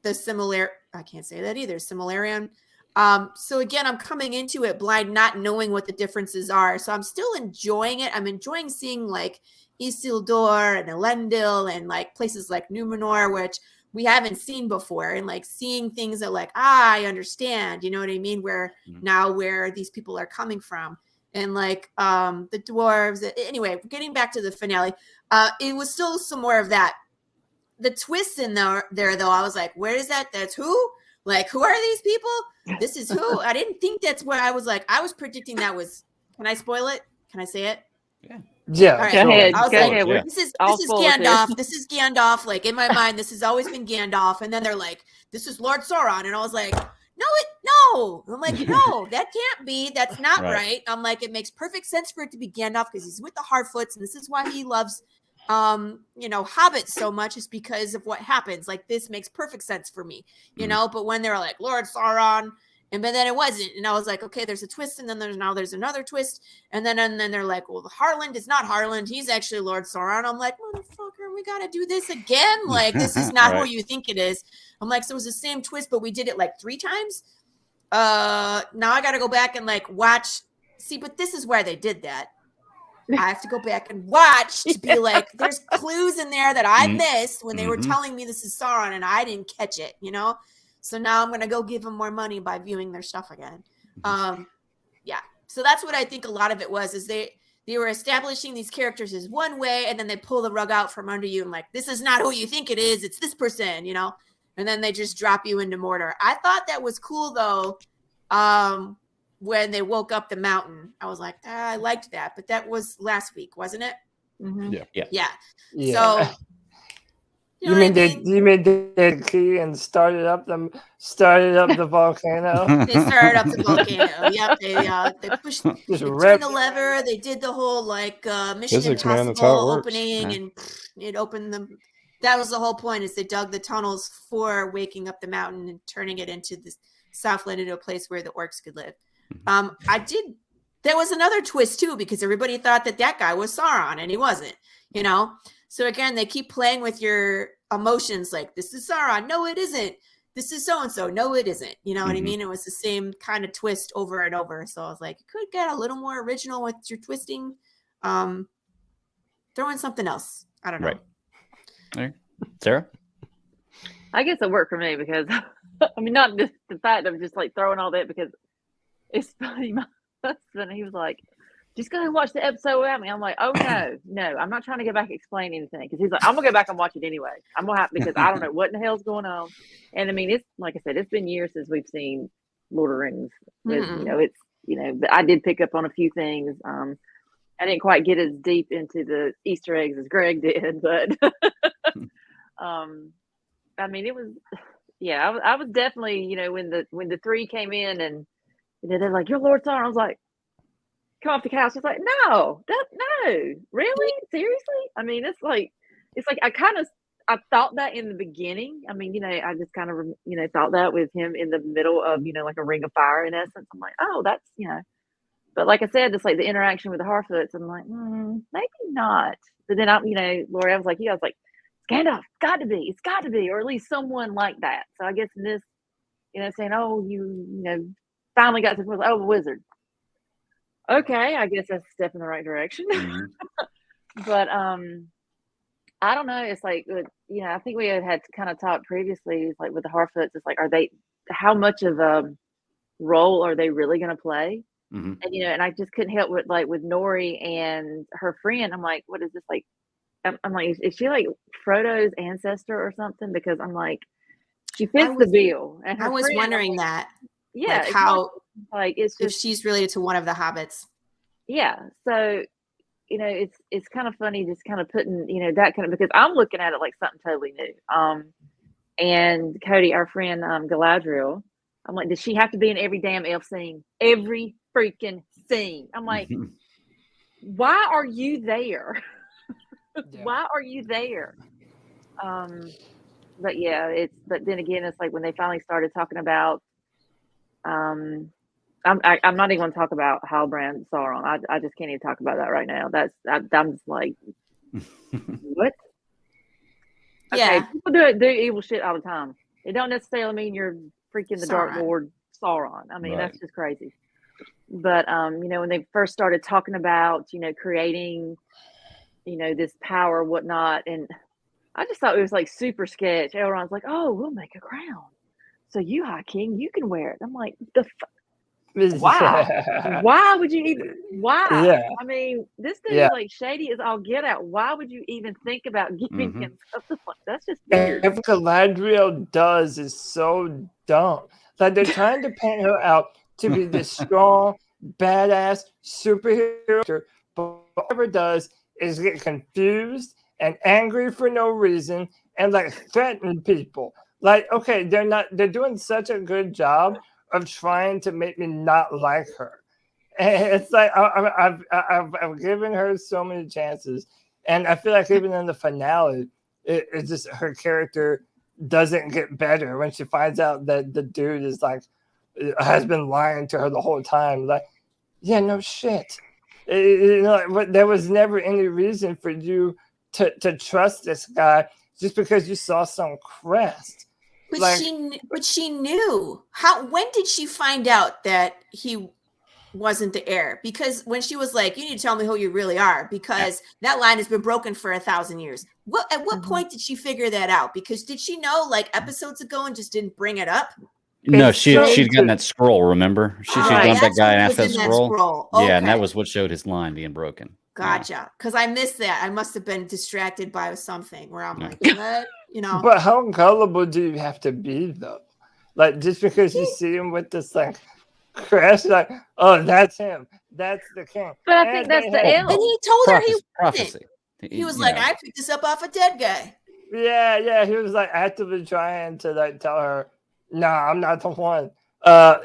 I can't say that either. Similarian. So again, I'm coming into it blind, not knowing what the differences are. So I'm still enjoying it. I'm enjoying seeing like Isildur and Elendil and like places like Numenor, which we haven't seen before, and like seeing things that like, I understand, you know what I mean? Where now where these people are coming from, and like the dwarves. Anyway, getting back to the finale, it was still some more of that. The twists in there though, I was like, where is that? That's who? Like, who are these people? This is who? I didn't think that's what I was like. I was predicting that was. Can I spoil it? Can I say it? Yeah. All right. Go ahead. I was Go like, ahead. this is Gandalf. This is Gandalf. Like in my mind, this has always been Gandalf. And then they're like, this is Lord Sauron. And I was like, no. I'm like, no, that can't be. That's not right. I'm like, it makes perfect sense for it to be Gandalf because he's with the Harfoots, and this is why he loves hobbits so much, is because of what happens. Like, this makes perfect sense for me, you know. But when they were like Lord Sauron, but then it wasn't, and I was like, okay, there's a twist, and then there's another twist, and then they're like, well, Harland is not Harland, he's actually Lord Sauron. I'm like, motherfucker, we gotta do this again. Like, this is not who you think it is. I'm like, so it was the same twist, but we did it like 3 times. Now I gotta go back and like watch. See, but this is where they did that. I have to go back and watch to be like, there's clues in there that I missed when they were telling me this is Sauron and I didn't catch it, you know? So now I'm going to go give them more money by viewing their stuff again. Yeah. So that's what I think a lot of it was, is they were establishing these characters as one way, and then they pull the rug out from under you and like, this is not who you think it is. It's this person, you know? And then they just drop you into Mordor. I thought that was cool though. When they woke up the mountain, I was like, I liked that, but that was last week, wasn't it? Mm-hmm. Yeah. Yeah. So you mean they key and started up the volcano? They started up the volcano. Yep. They pushed, they turned the lever. They did the whole like Mission Physics, Impossible opening, and it opened them. That was the whole point, is they dug the tunnels for waking up the mountain and turning it into the Southland, into a place where the orcs could live. There was another twist too, because everybody thought that guy was Sauron, and he wasn't, you know? So again, they keep playing with your emotions, like, this is Sauron. No, it isn't. This is so-and-so. No, it isn't. You know what I mean? It was the same kind of twist over and over. So I was like, you could get a little more original with your twisting. Throw in something else. I don't know. Right. All right. Sarah? I guess it worked for me because, I mean, not just the fact of just like throwing all that, because it's funny. My husband, he was like, just go and watch the episode without me. I'm like, oh no, I'm not trying to go back and explain anything, because he's like, I'm gonna go back and watch it anyway. I'm gonna have, because I don't know what in the hell's going on. And I mean, it's like I said, it's been years since we've seen Lord of the Rings. But I did pick up on a few things. I didn't quite get as deep into the Easter eggs as Greg did, but I mean, it was, I was definitely, when the 3 came in and they're like, you're Lord Sauron. I was like, come off the couch. I was like, no, really? Seriously? I mean, it's like I thought that in the beginning. I mean, I just kind of, thought that with him in the middle of, like a ring of fire in essence. I'm like, oh, that's, but like I said, it's like the interaction with the Harfoots. I'm like, maybe not. But then Lori, I was like, it's Gandalf, it's got to be, or at least someone like that. So I guess in this, saying, oh, you finally got to, a wizard. Okay, I guess that's a step in the right direction. But I don't know. It's like, I think we had kind of talked previously. It's like with the Harfoots, it's like, how much of a role are they really going to play? And and I just couldn't help with Nori and her friend. I'm like, what is this like? I'm like, is she like Frodo's ancestor or something? Because I'm like, she fits the bill. And I was wondering that. Yeah, like how it's just, if she's related to one of the hobbits. Yeah, so it's kind of funny just kind of putting that kind of, because I'm looking at it like something totally new. And Cody, our friend Galadriel, I'm like, does she have to be in every damn elf scene? Every freaking scene. I'm like, why are you there? Why are you there? But yeah, but then again, it's like when they finally started talking about, I'm not even going to talk about Halbrand Sauron. I just can't even talk about that right now. I'm just like, what? Okay, people do evil shit all the time. It don't necessarily mean you're freaking the Dark Sauron. Lord Sauron. I mean, Right. that's just crazy. But when they first started talking about, creating, this power, whatnot, and I just thought it was like super sketch. Elrond's like, "Oh, we'll make a crown. So you, High King, you can wear it." I'm like, why? Why would you even? Why? Yeah. I mean, this dude Yeah. is like shady as all get out. Why would you even think about giving Mhm. him something like that's just weird. Everything Galadriel does is so dumb. Like they're trying to paint her out to be this strong, badass superhero, but whatever does is get confused and angry for no reason and like threaten people. Like, okay, they're doing such a good job of trying to make me not like her. And it's like I've given her so many chances, and I feel like even in the finale, it's just her character doesn't get better when she finds out that the dude is like has been lying to her the whole time. Like, yeah, no shit. But there was never any reason for you to trust this guy just because you saw some crest. But Like- she knew. When did she find out that he wasn't the heir? Because when she was like, "You need to tell me who you really are," because that line has been broken for 1,000 years. At what point did she figure that out? Because did she know like episodes ago and just didn't bring it up? No, It's she'd so gotten that scroll, remember? She'd Right. gone to that That's guy what and was asked that in scroll. Okay. Yeah, and that was what showed his line being broken. Gotcha. Because I missed that. I must have been distracted by something where I'm Yeah. like, what? You know. But how gullible do you have to be though? Like just because you see him with this like crash, like, oh, that's him. That's the king. But I think that's the And he told her he wasn't. Prophecy. He was like, I picked this up off a dead guy. Yeah. He was like actively trying to like tell her, nah, I'm not the one. So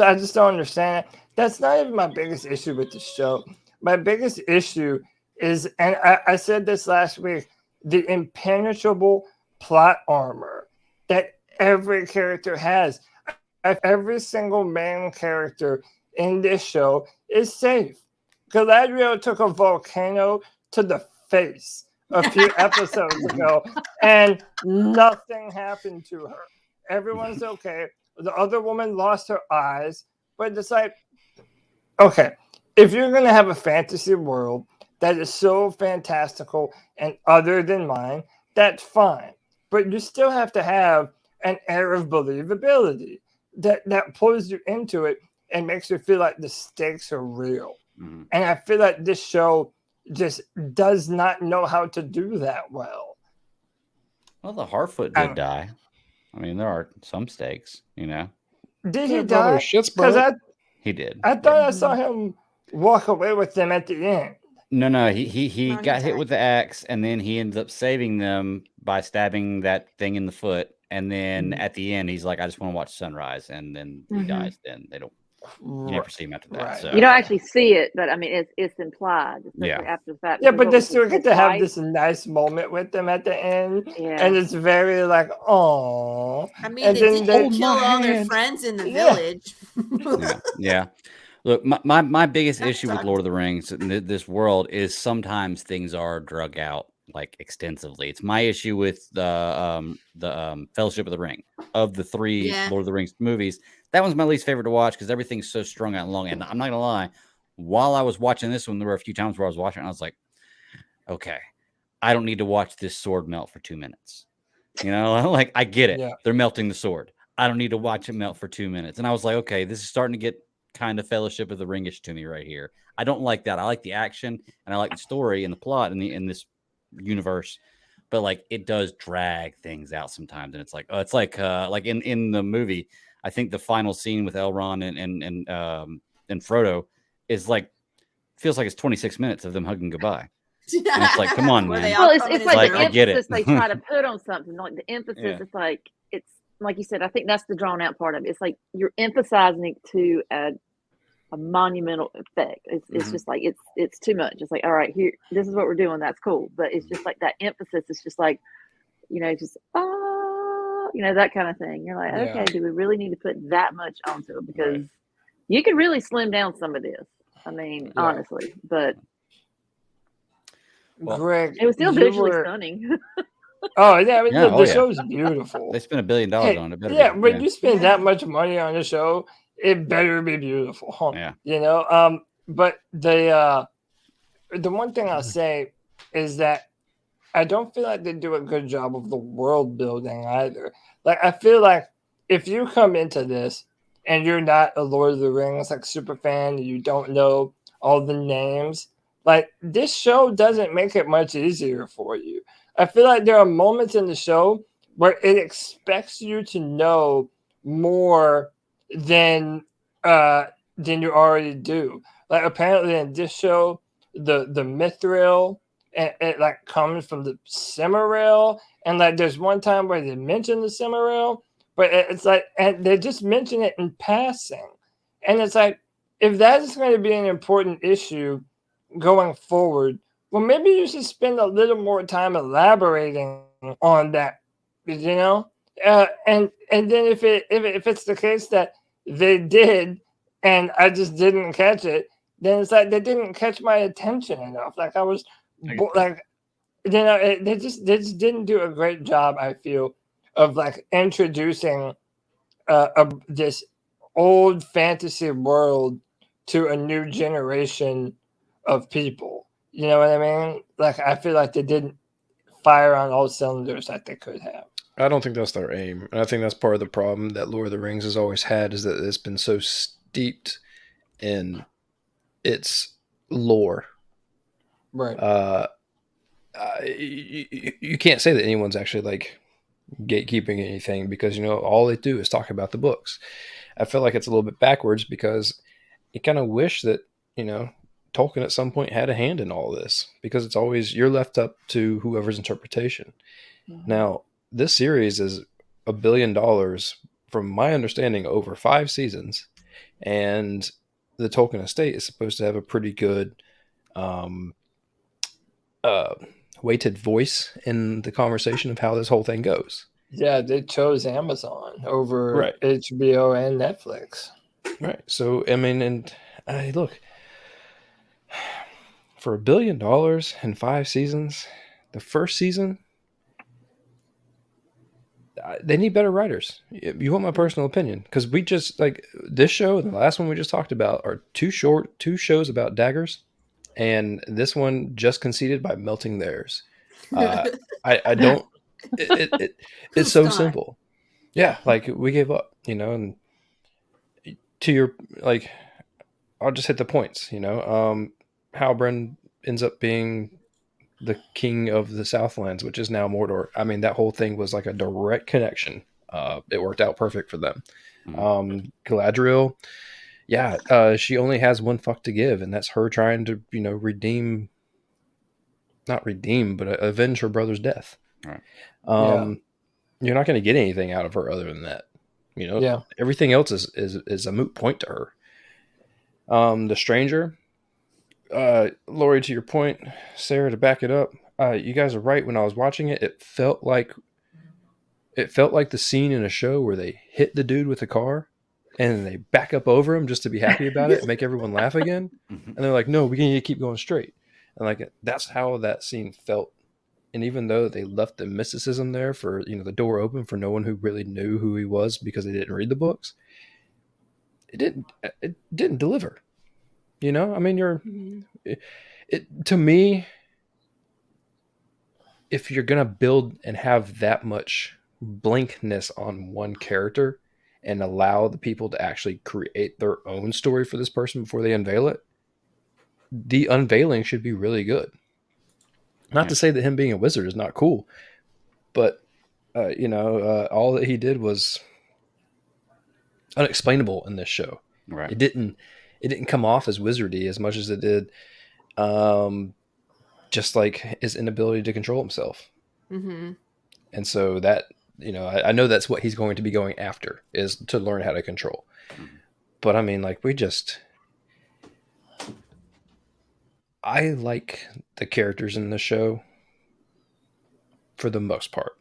I just don't understand it. That's not even my biggest issue with the show. My biggest issue is, and I said this last week, the impenetrable plot armor that every character has. Every single main character in this show is safe. Galadriel took a volcano to the face a few episodes ago, and nothing happened to her. Everyone's okay. The other woman lost her eyes, but it's like, okay, if you're going to have a fantasy world that is so fantastical and other than mine, that's fine. But you still have to have an air of believability that pulls you into it and makes you feel like the stakes are real. Mm-hmm. And I feel like this show just does not know how to do that well. Well, the Harfoot did die. I mean, there are some stakes, you know. Did he die? Because he did. I thought I saw him walk away with them at the end. No, he got hit with the axe, and then he ended up saving them by stabbing that thing in the foot. And then at the end, he's like, "I just want to watch sunrise," and then he dies. Then they don't. You never see him after that. Right. So. You don't actually see it, but I mean, it's implied. Yeah. After the fact. Yeah, but they still get to have this nice moment with them at the end, and it's very like, oh. I mean, they didn't kill all their friends in the village. Yeah. Look, my biggest issue with Lord of the Rings in this world is sometimes things are drug out like extensively. It's my issue with the Fellowship of the Ring. Of the three Lord of the Rings movies, that one's my least favorite to watch because everything's so strung out and long. And I'm not gonna lie, while I was watching this one, there were a few times where I was watching it and I was like, okay, I don't need to watch this sword melt for 2 minutes. You know, like I get it. Yeah. They're melting the sword. I don't need to watch it melt for 2 minutes. And I was like, okay, this is starting to get kind of Fellowship of the Ringish to me right here. I don't like that. I like the action and I like the story and the plot in this universe, but like it does drag things out sometimes. And it's like, it's like in the movie, I think the final scene with Elrond and Frodo is like feels like it's 26 minutes of them hugging goodbye. And it's like, come on, man. Well, it's like the I get emphasis it. they try to put on something. Like the emphasis, it's like you said. I think that's the drawn out part of it. It's like you're emphasizing it to a monumental effect. It's just like it's too much. It's like, all right, here, this is what we're doing. That's cool, but it's just like that emphasis. It's just like, just that kind of thing. You're like, okay, do we really need to put that much onto it? Because you can really slim down some of this. I mean, honestly, but Greg, it was still visually stunning. Oh yeah, I mean, Yeah, the oh yeah. show's beautiful. They spent $1 billion Hey, on it. Better yeah, be. when Yeah. you spend Yeah. that much money on a show, it better be beautiful. Yeah. You know. But the one thing I'll say is that I don't feel like they do a good job of the world building either. Like I feel like if you come into this and you're not a Lord of the Rings like super fan and you don't know all the names, like this show doesn't make it much easier for you. I feel like there are moments in the show where it expects you to know more than you already do. Like apparently in this show, the mithril and it like comes from the Cimaril, and like there's one time where they mention the Cimaril, but it's like and they just mention it in passing, and it's like if that is going to be an important issue going forward, well maybe you should spend a little more time elaborating on that, you know, and then if it's the case that they did and I just didn't catch it, then it's like they didn't catch my attention enough. Like I was like, you know, they just didn't do a great job. I feel of like introducing this old fantasy world to a new generation of people. You know what I mean? Like I feel like they didn't fire on all cylinders that they could have. I don't think that's their aim. And I think that's part of the problem that Lord of the Rings has always had is that it's been so steeped in its lore. Right. You can't say that anyone's actually like gatekeeping anything because, you know, all they do is talk about the books. I feel like it's a little bit backwards because you kind of wish that, you know, Tolkien at some point had a hand in all this because it's always, you're left up to whoever's interpretation. Mm-hmm. Now, this series is $1 billion, from my understanding, over 5 seasons, and the Tolkien estate is supposed to have a pretty good weighted voice in the conversation of how this whole thing goes. Yeah, they chose Amazon over Right. HBO and Netflix. Right. So, I mean, and look, for $1 billion and 5 seasons, the first season, they need better writers. You want my personal opinion? Because we just, like, this show and the last one we just talked about are too short, 2 shows about daggers, and this one just conceded by melting theirs. I don't, it's so simple. Yeah, like, we gave up, you know, and to your, like, I'll just hit the points, you know. Halbrand ends up being the king of the Southlands, which is now Mordor. I mean, that whole thing was like a direct connection. It worked out perfect for them. Galadriel, yeah, she only has one fuck to give, and that's her trying to, you know, not redeem, but avenge her brother's death. Right. You're not going to get anything out of her other than that. You know, Yeah. Everything else is a moot point to her. The Stranger, Lori, to your point, Sarah, to back it up, you guys are right. When I was watching it, it felt like the scene in a show where they hit the dude with the car and they back up over him just to be happy about it and make everyone laugh again. And they're like, no, we need to keep going straight. And like, that's how that scene felt. And even though they left the mysticism there for, you know, the door open for no one who really knew who he was because they didn't read the books, it didn't deliver. You know, I mean, to me, if you're going to build and have that much blankness on one character and allow the people to actually create their own story for this person before they unveil it, the unveiling should be really good. Not to say that him being a wizard is not cool, but, you know, all that he did was unexplainable in this show. Right. It didn't come off as wizardy as much as it did just like his inability to control himself. Mm-hmm. And so that, you know, I know that's what he's going to be going after, is to learn how to control. But I mean, like, I like the characters in the show for the most part.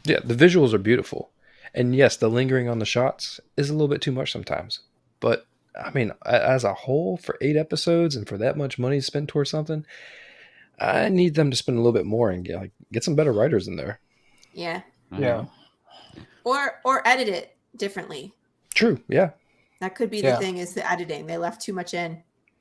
Yeah, the visuals are beautiful. And yes, the lingering on the shots is a little bit too much sometimes. But I mean, as a whole, for 8 episodes and for that much money spent towards something, I need them to spend a little bit more and get some better writers in there. Yeah. Yeah. Or edit it differently. True. Yeah. That could be the thing, is the editing. They left too much in.